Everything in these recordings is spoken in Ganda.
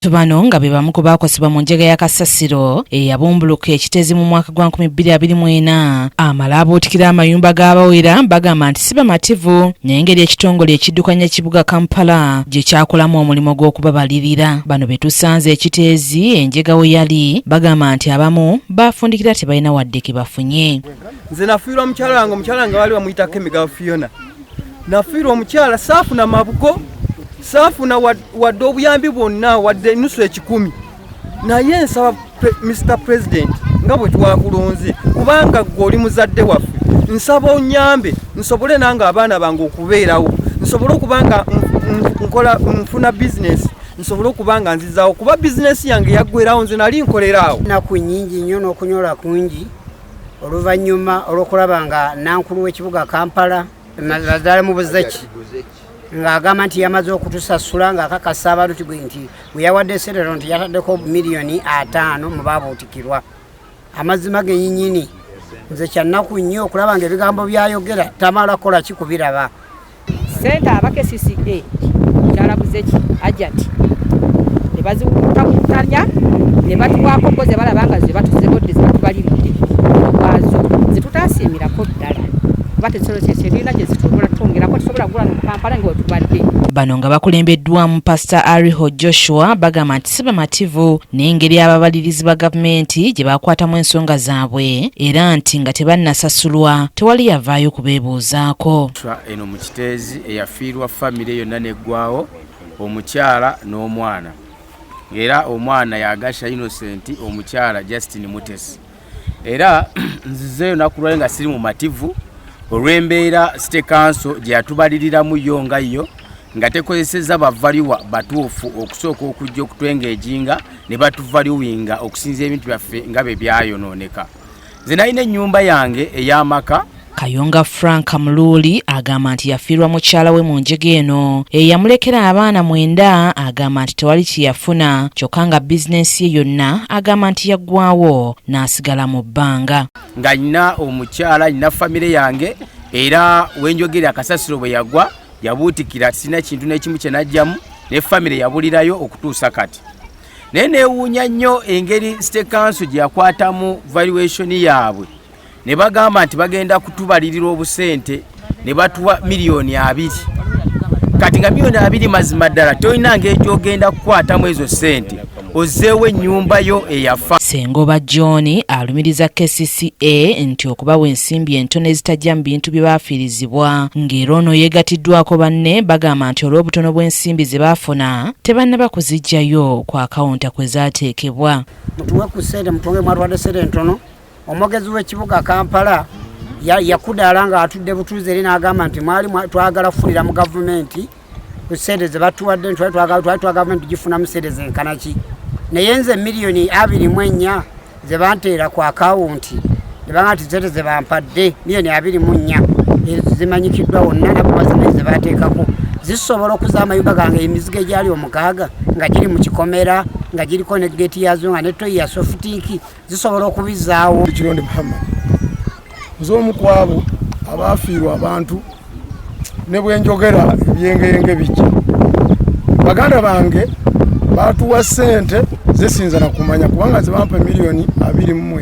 Tubano nga be bamu ku baakosebwa mu njega ya kasasiro eyabumbuluka ekitezi mu mwaka gwa 2024 amala abootikira amayumba g'abawera bagamba nti si bamativu n'engeri ekitongole ekiddukanya ekibuga Kampala gye kyakolamu omulimu gw'okubabalirira. Bano be tusanze ekiteezi enjega we yali bagamba nti abamu baafundikira tebalina wadde ke bafunye. Nze nafiirwa omukyala wange wali bamuyitako Emigawo Fiona. Nafiirwa omukyala saafuna mabugo saafuna wadde obuyambi bwonna wadde nusu ekikumi. Naye nsaba Mr. President nga bwe twakulonze kubanga gwe oli muzadde waffe, nsaba onyambe nsobole nange abaana bange okubeerawo, nsobole okubanga nfuna business, nsobole okubanga nzizaawo kuba business yange yaggwerawo nze nali nkoleraawo. Naku nnyingi nnyo n'okunyola kungi oluvannyuma olw'okulaba nga nankulu w'ekibuga Kampala naddala mu buzeki ng'agamba nti yamaze okutusasula ng'akakasa abantu nti bwe yawadde Ssetero nti yataddeko miliyoni 5 mu baabuutikirwa. Amazima ge nnyini nze kyannaku nnyo okulaba ng'ebigambo byayogera tamala kola kikubiraba. Sente abake CCA kyala buzeki ajati ne baziwutakutanya ne batuwaako mpoze balaba nga ze batuzebodde ze batubaliridde wazo zitutaasiimirako ddala. Bano nga bakulembeddwamu Pastor Ariho Joshua bagamba nti si bamativu n'engeri ababalirizi ba gavumenti gye bakwatamu ensonga zaabwe era nti nga tebannasasulwa tewali yavaayo kubeebuuzaako. Eno mu kiteezi eyafiirwa famire yonna neggwawo omukyala n'omwana, ng'era omwana yagasha Innocent, omukyala Justin Mutesi. Era nzizeeyo nakulwayo nga siri mu mativu olw'embeera State Council gye yatubaliriramu yo nga yo nga tekozesezza bavaliwa batuufu okusooka okujja okutwengejinga ne batuvaliwinga okusinza ebintu byaffe nga bwe byayonooneka. Nze nalina ennyumba yange ey'amaka. Kayonga Frank Mululi agamba nti yafiirwa mukyala we mu njega eno eyamulekera abaana 9 agamba nti tewali kiyafuna kyokka nga bizinensi ye yonna agamba nti yaggwawo n'asigala mu bbanga. Nga nina omukyala nina famire yange era wenjogera akasasiro bwe yagwa yabuutikira sina kintu n'ekimu kye najjamu ne famire yabulirayo okutuusa kati. Naye neewuunya nnyo engeri State Council gye yakwatamu valuation yaabwe ne bagamba nti bagenda kutubalirira obusente ne batuwa miliyoni 2. Kati nga miliyoni 2 mazima ddala tolina ng'egyogenda kukwatamu ezo sente ozeewo ennyumba yo eyafa. Sengoba John alumiriza KCCA nti okubawa ensimbi entono ezitajja mu bintu bye baafiirizibwa ng'era ono yeegatiddwako banne bagamba nti olw'obutono bw'ensimbi ze baafuna tebannaba kuziggyayo ku akawunta kwe zaateekebwa. Mutuwe ku ssente mutonge mwatwadde ssente entono. Omwogezi w'ekibuga Kampala yakudaala nga atudde butuuze eri n'agamba nti mwali twagala kufunira mu gavumenti ku ssente ze batuwadde twali twagala gavumenti gifunamu ssente zenkana ki. Naye nze miliyoni 24 ze banteera ku akawunti ne bagamba nti ssente ze bampadde miliyoni 24 zimanyikiddwa wonna nabubazi ze baateekako zisobola okuza amayumba gange emizigo egyali 6 nga giri mu kikomera nga giriko ne gate yazo nga ne toyi ya softiki zisobola okubizaawo. Kironde Muhammad nzomu kwabo abafiirwa abantu ne bwenjogera ebyengeyenge bijja baganda bange batuwa ssente zisinza na kumanya kubanga zibampa miliyoni 29.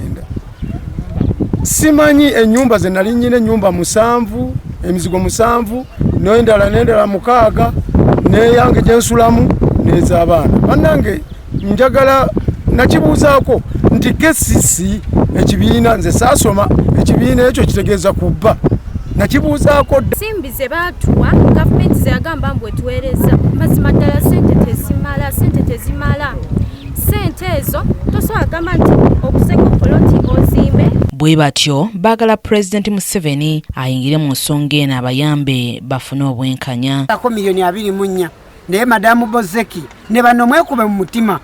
Simanyi ennyumba ze nali nnyine ennyumba 7 emizigo 7 n'endala 6 n'eyange gye nsulamu n'ez'abaana. Bannange njagala nakibuuzaako nti KCC ekibiina nze saasoma ekibiina ekyo kitegeeza kubba nakibuuzaako. Simbi ze baatuwa gavumenti ze yagamba mbwe tuweereza mazima ddala sente tezimala sente ezo tosobola gamba nti okuseka poloti ozimbe. Bwe batyo baagala President Museveni ayingire mu nsonga eno abayambe bafune obwenkanya. Ako miliyoni 24 naye Madamu Bozeki ne bano mwekube mu mutima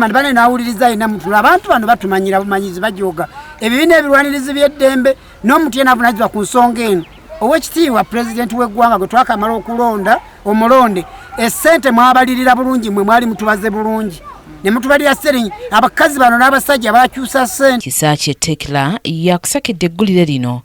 ne bane naawuliriza ina mutula abantu bano batumanyira bumanyizi bajoga ebibiina ebirwanirizi by'eddembe n'omuntu yena avunanyizibwa ku nsonga eno. Owekitiibwa President w'eggwanga gwe twakamala okulonda omulonde essente mwabalirira bulungi mwe mwali mutubaze bulungi ne mutubalira ssente abakazi bano n'abasajja bakyusa ssente. Kisakye Tekla yakusakidde eggulire lino.